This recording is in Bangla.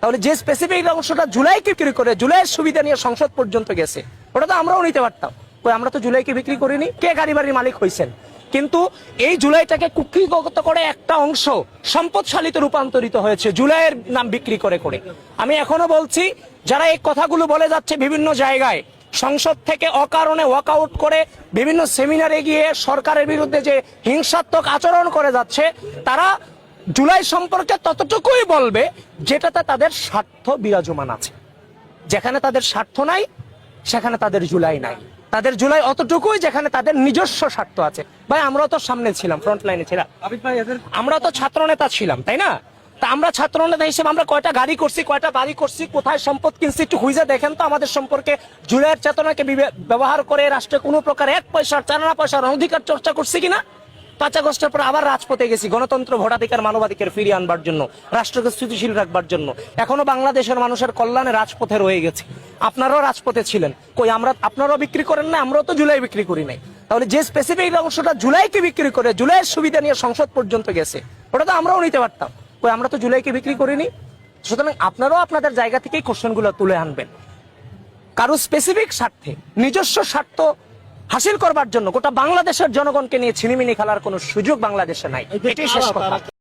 তাহলে যে স্পেসিফিক অংশটা জুলাইকে বিক্রি করে জুলাইয়ের সুবিধা নিয়ে সংসদ পর্যন্ত গেছে, ওটা তো আমরাও নিতে পারতাম। আমরা তো জুলাইকে বিক্রি করিনি। কে গাড়ি বাড়ির মালিক হয়েছেন? কিন্তু এই জুলাইটাকে কুক্ষিগত করে একটা অংশ সম্পদশালীতে রূপান্তরিত হয়েছে জুলাইয়ের নাম বিক্রি করে করে। আমি এখনো বলছি, যারা এই কথাগুলো বলে যাচ্ছে বিভিন্ন জায়গায়, সংসদ থেকে অকারণে ওয়াকআউট করে বিভিন্ন সেমিনারে গিয়ে সরকারের বিরুদ্ধে যে হিংসাত্মক আচরণ করে যাচ্ছে, তারা জুলাই সম্পর্কে ততটুকুই বলবে যেটাতে তাদের স্বার্থ বিরাজমান আছে। যেখানে তাদের স্বার্থ নাই সেখানে তাদের জুলাই নাই। তাদের জুলাই অতটুকুই যেখানে তাদের নিজস্ব স্বার্থ আছে। ভাই, আমরা তো সামনে ছিলাম, ফ্রন্ট লাইনে ছিলাম, আমরা তো ছাত্র নেতা ছিলাম, তাই না? তা আমরা ছাত্র নেতা হিসেবে আমরা কয়টা গাড়ি করছি, কয়টা বাড়ি করছি, কোথায় সম্পদ কিনছি, একটু হুইজে দেখেন তো আমাদের সম্পর্কে। জুলাইয়ের চেতনাকে ব্যবহার করে রাষ্ট্রে কোনো প্রকার এক পয়সার, চার পয়সার অধিকার চর্চা করছি কিনা? 5 আগস্টের পর আবার রাজপথে গেছি গণতন্ত্র, ভোটাধিকার, মানবাধিকার ফিরিয়ে আনবার জন্য, রাষ্ট্রকে স্থিতিশীল রাখবার জন্য। এখনো বাংলাদেশের মানুষের কল্যাণে রাজপথে রয়ে গেছে। আপনারাও রাজপথে ছিলেন, কই আমরা? আপনারাও বিক্রি করেন না, আমরাও তো জুলাই বিক্রি করি নাই। তাহলে যে স্পেসিফিক অংশটা জুলাইকে বিক্রি করে জুলাইয়ের সুবিধা নিয়ে সংসদ পর্যন্ত গেছে, ওটা তো আমরাও নিতে পারতাম। কই আমরা তো জুলাইকে বিক্রি করিনি। সুতরাং আপনারাও আপনাদের জায়গা থেকেই কোশ্চেনগুলো তুলে আনবেন। কারো স্পেসিফিক স্বার্থে, নিজস্ব স্বার্থ হাসিল করবার জন্য গোটা বাংলাদেশের জনগণকে নিয়ে ছিনিমিনি খেলার কোনো সুযোগ বাংলাদেশে নাই। এটাই শেষ কথা।